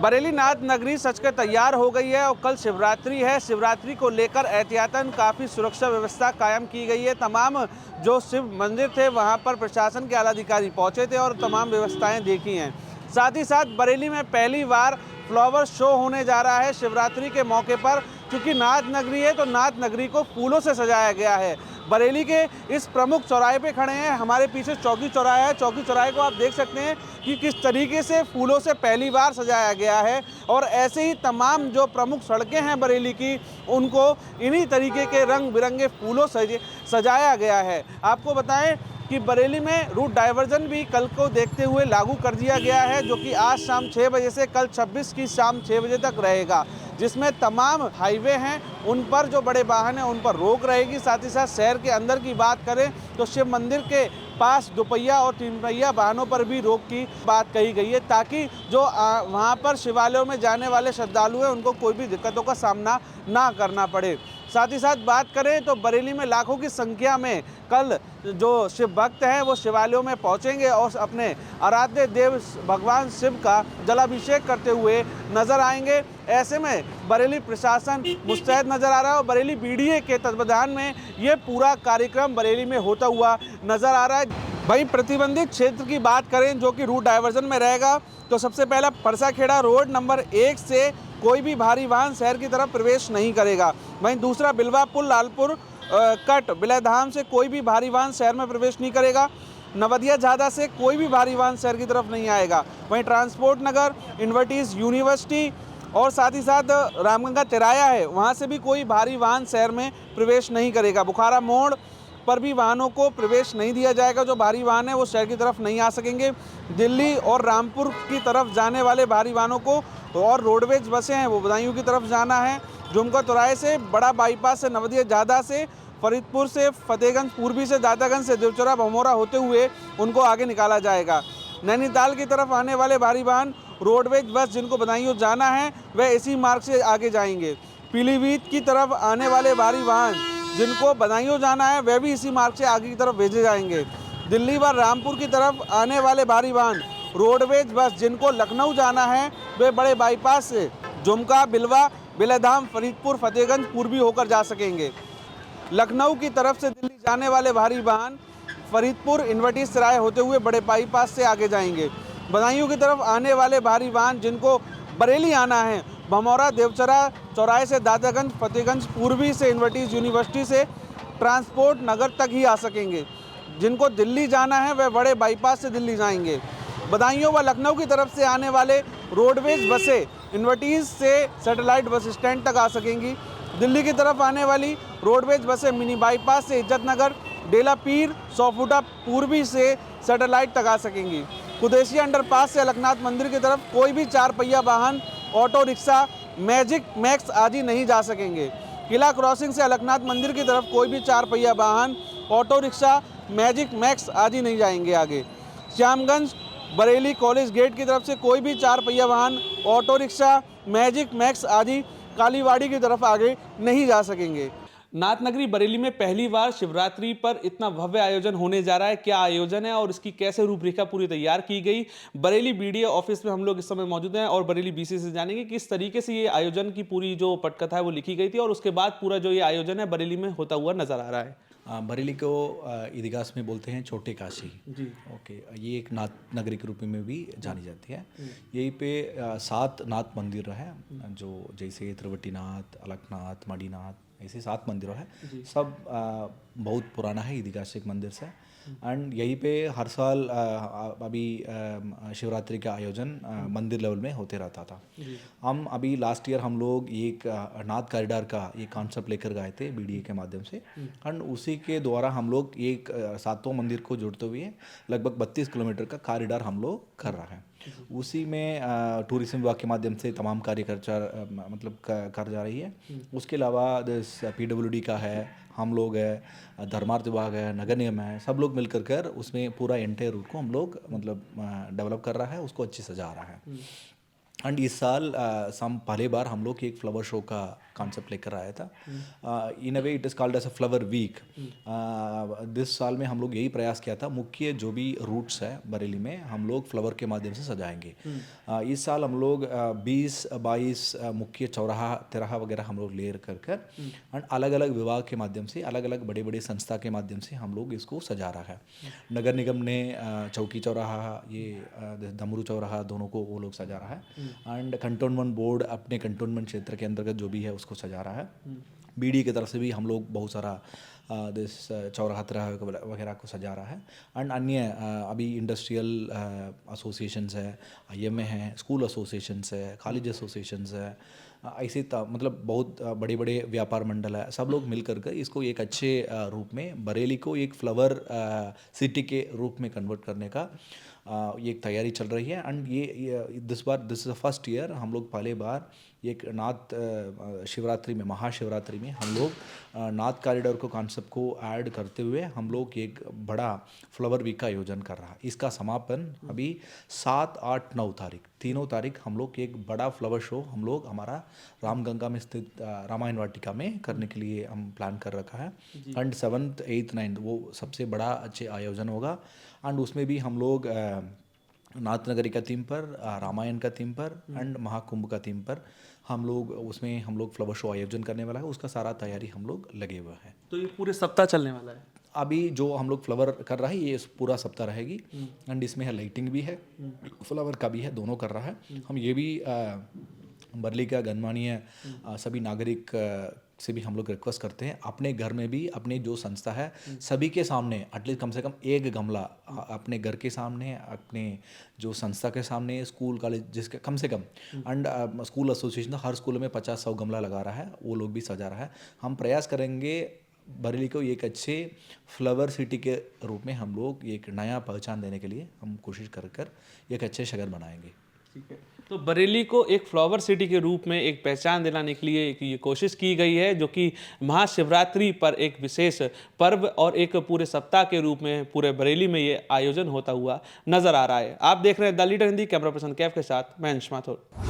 बरेली नाथ नगरी सज के तैयार हो गई है और कल शिवरात्रि है। शिवरात्रि को लेकर एहतियातन काफ़ी सुरक्षा व्यवस्था कायम की गई है। तमाम जो शिव मंदिर थे वहां पर प्रशासन के आला अधिकारी पहुंचे थे और तमाम व्यवस्थाएं देखी हैं। साथ ही साथ बरेली में पहली बार फ्लावर शो होने जा रहा है शिवरात्रि के मौके पर। क्योंकि नाथ नगरी है तो नाथ नगरी को फूलों से सजाया गया है। बरेली के इस प्रमुख चौराहे पे खड़े हैं, हमारे पीछे चौकी चौराहा है। चौकी चौराहे को आप देख सकते हैं कि किस तरीके से फूलों से पहली बार सजाया गया है। और ऐसे ही तमाम जो प्रमुख सड़कें हैं बरेली की, उनको इन्हीं तरीके के रंग बिरंगे फूलों से सजाया गया है। आपको बताएं कि बरेली में रूट डाइवर्जन भी कल को देखते हुए लागू कर दिया गया है, जो कि आज शाम 6 बजे से कल 26 की शाम 6 बजे तक रहेगा, जिसमें तमाम हाईवे हैं उन पर जो बड़े वाहन हैं उन पर रोक रहेगी। साथ ही साथ शहर के अंदर की बात करें तो शिव मंदिर के पास दोपहिया और तीन पहिया वाहनों पर भी रोक की बात कही गई है, ताकि जो वहां पर शिवालयों में जाने वाले श्रद्धालु हैं उनको कोई भी दिक्कतों का सामना ना करना पड़े। साथ ही साथ बात करें तो बरेली में लाखों की संख्या में कल जो शिव भक्त हैं वो शिवालयों में पहुंचेंगे और अपने आराध्य देव भगवान शिव का जलाभिषेक करते हुए नजर आएंगे। ऐसे में बरेली प्रशासन मुस्तैद नजर आ रहा है और बरेली बीडीए के तत्वाधान में ये पूरा कार्यक्रम बरेली में होता हुआ नजर आ रहा है। वहीं प्रतिबंधित क्षेत्र की बात करें जो कि रूट डाइवर्जन में रहेगा, तो सबसे पहला परसाखेड़ा रोड नंबर 1 से कोई भी भारी वाहन शहर की तरफ प्रवेश नहीं करेगा। वहीं दूसरा बिलवा पुल लालपुर कट बिलैधाम से कोई भी भारी वाहन शहर में प्रवेश नहीं करेगा। नवदिया झादा से कोई भी भारी वाहन शहर की तरफ नहीं आएगा। वहीं ट्रांसपोर्ट नगर, इन्वर्टीज यूनिवर्सिटी और साथ ही साथ रामगंगा तिराया है, वहाँ से भी कोई भारी वाहन शहर में प्रवेश नहीं करेगा। बुखारा मोड़ पर भी वाहनों को प्रवेश नहीं दिया जाएगा। जो भारी वाहन है वो शहर की तरफ नहीं आ सकेंगे। दिल्ली और रामपुर की तरफ जाने वाले भारी वाहनों को और रोडवेज बसें हैं वो बदायूं की तरफ जाना है। झुमका चौराहे से, बड़ा बाईपास से, नवदिया झादा से, फरीदपुर से, फतेहगंज पूर्वी से, दातागंज से, देवचौरा भमोरा होते हुए उनको आगे निकाला जाएगा। नैनीताल की तरफ आने वाले भारी वाहन रोडवेज बस जिनको बदायूं जाना है वह इसी मार्ग से आगे जाएंगे। पीलीभीत की तरफ आने वाले भारी वाहन जिनको बदायूं जाना है वह भी इसी मार्ग से आगे की तरफ भेजे जाएंगे। दिल्ली व रामपुर की तरफ आने वाले भारी वाहन रोडवेज बस जिनको लखनऊ जाना है वे बड़े बाईपास से झुमका, बिलवा, बिलैधाम, फरीदपुर, फतेहगंज पूर्वी होकर जा सकेंगे। लखनऊ की तरफ से दिल्ली जाने वाले भारी वाहन फरीदपुर, इन्वर्टीज सराय होते हुए बड़े बाईपास से आगे जाएंगे। बदायूं की तरफ आने वाले भारी वाहन जिनको बरेली आना है भमौरा, देवचरा चौराहे से, दातागंज, फतेहगंज पूर्वी से, इन्वर्टीज यूनिवर्सिटी से ट्रांसपोर्ट नगर तक ही आ सकेंगे। जिनको दिल्ली जाना है वह बड़े बाईपास से दिल्ली जाएंगे। बदायूं व लखनऊ की तरफ से आने वाले रोडवेज बसें इन्वर्टीज से सैटेलाइट बस स्टैंड तक आ सकेंगी। दिल्ली की तरफ आने वाली रोडवेज बसें मिनी बाईपास से इज्जतनगर, डेला पीर, 100 फुटा पूर्वी से सैटेलाइट तक आ सकेंगी। कुदेसिया अंडरपास से अलकनाथ मंदिर की तरफ कोई भी 4 पहिया वाहन, ऑटो रिक्शा, मैजिक मैक्स आदि नहीं जा सकेंगे। किला क्रॉसिंग से अलकनाथ मंदिर की तरफ कोई भी 4 पहिया वाहन, ऑटो रिक्शा, मैजिक मैक्स आदि नहीं जाएंगे आगे। श्यामगंज बरेली कॉलेज गेट की तरफ से कोई भी 4 पहिया वाहन, ऑटो रिक्शा, मैजिक मैक्स आदि कालीवाड़ी की तरफ आगे नहीं जा सकेंगे। नाथ नगरी बरेली में पहली बार शिवरात्रि पर इतना भव्य आयोजन होने जा रहा है। क्या आयोजन है और इसकी कैसे रूपरेखा पूरी तैयार की गई, बरेली बीडीए ऑफिस में हम लोग इस समय मौजूद हैं और बरेली बीसी से जानेंगे किस तरीके से ये आयोजन की पूरी जो पटकथा है वो लिखी गई थी और उसके बाद पूरा जो ये आयोजन है बरेली में होता हुआ नजर आ रहा है। बरेली को इतिहास में बोलते हैं छोटे काशी जी। ओके, ये एक नाथ नगरी के रूप में भी जानी जाती है। यहीं पे 7 नाथ मंदिर है, जो जैसे त्रिवटीनाथ, अलकनाथ, मणिनाथ, ऐसे 7 मंदिर है। सब बहुत पुराना है ऐतिहासिक मंदिर से। एंड यहीं पे हर साल अभी शिवरात्रि का आयोजन मंदिर लेवल में होते रहता था। हम अभी लास्ट ईयर हम लोग एक नाथ कॉरिडोर का ये कॉन्सेप्ट लेकर गए थे बीडीए के माध्यम से। एंड उसी के द्वारा हम लोग एक 7 मंदिर को जोड़ते हुए लगभग 32 किलोमीटर का कॉरिडोर हम लोग कर रहे हैं। उसी में टूरिज्म विभाग के माध्यम से तमाम कार्य कर जा रही है। उसके अलावा PWD का है, हम लोग है, धर्मार्थ विभाग है, नगर निगम है, सब लोग मिलकर कर उसमें पूरा एंटायर रूट को हम लोग डेवलप कर रहा है, उसको अच्छे से सजा रहा है। एंड इस साल पहले बार हम लोग एक फ्लावर शो का कॉन्सेप्ट लेकर आया था। In a way it is called as a flower week. This साल में हम लोग यही प्रयास किया था, मुख्य जो भी रूट्स है बरेली में हम लोग फ्लावर के माध्यम से सजाएंगे। इस साल हम लोग 20-22 मुख्य चौराहा तिराहा वगैरह हम लोग ले कर एंड अलग अलग विभाग के माध्यम से, अलग अलग बड़े बड़े संस्था के माध्यम से हम लोग इसको सजा रहा है। नगर निगम ने चौकी चौराहा, ये डमरू चौराहा, दोनों को वो लोग सजा रहा है। एंड कंटोनमेंट बोर्ड अपने कंटोनमेंट क्षेत्र के अंतर्गत जो भी है उसको सजा रहा है। बीडी की तरफ से भी हम लोग बहुत सारा दिस चौराहा तिराहा वगैरह को सजा रहा है। एंड अन्य अभी इंडस्ट्रियल एसोसिएशंस है, IMA है, स्कूल एसोसिएशंस है, कॉलेज एसोसिएशंस है, ऐसे मतलब बहुत बड़े बड़े व्यापार मंडल है, सब लोग मिल कर इसको एक अच्छे रूप में बरेली को एक फ्लावर सिटी के रूप में कन्वर्ट करने का ये एक तैयारी चल रही है। एंड ये this is the first year हम लोग पहले बार एक नाथ शिवरात्रि में, महाशिवरात्रि में हम लोग नाथ कॉरिडोर को कॉन्सेप्ट को ऐड करते हुए हम लोग एक बड़ा फ्लावर वीक का आयोजन कर रहा है। इसका समापन अभी 7, 8, 9 तारीख, तीनों तारीख हम लोग एक बड़ा फ्लावर शो हम लोग हमारा रामगंगा में स्थित रामायण वाटिका में करने के लिए हम प्लान कर रखा है। एंड 7th, 8th, 9th वो सबसे बड़ा अच्छे आयोजन होगा। एंड उसमें भी हम लोग नाथ नगरी का थीम पर, रामायण का थीम पर एंड महाकुंभ का थीम पर हम लोग फ्लावर शो आयोजन करने वाला है। उसका सारा तैयारी हम लोग लगे हुए हैं। तो ये पूरे सप्ताह चलने वाला है? अभी जो हम लोग फ्लावर कर रहा है ये पूरा सप्ताह रहेगी। एंड इसमें है लाइटिंग भी है, फ्लावर का भी है, दोनों कर रहा है। हम ये भी बरेली का गणमान्य सभी नागरिक से भी हम लोग रिक्वेस्ट करते हैं, अपने घर में भी अपने जो संस्था है सभी के सामने एटलीस्ट कम से कम एक गमला अपने घर के सामने, अपने जो संस्था के सामने, स्कूल कॉलेज जिसके कम से come and school association her school में 50-100 गमला लगा रहा है, वो लोग भी सजा रहा है। हम प्रयास करेंगे बरेली को एक अच्छे फ्लावर सिटी के रूप में हम लोग एक नया पहचान देने के लिए हम कोशिश कर एक अच्छे शहर बनाएंगे। ठीक है, तो बरेली को एक फ्लावर सिटी के रूप में एक पहचान दिलाने के लिए एक ये कोशिश की गई है, जो कि महाशिवरात्रि पर एक विशेष पर्व और एक पूरे सप्ताह के रूप में पूरे बरेली में ये आयोजन होता हुआ नजर आ रहा है। आप देख रहे हैं the leader Hindi, camera person Kaif के साथ मैं अंश माथुर।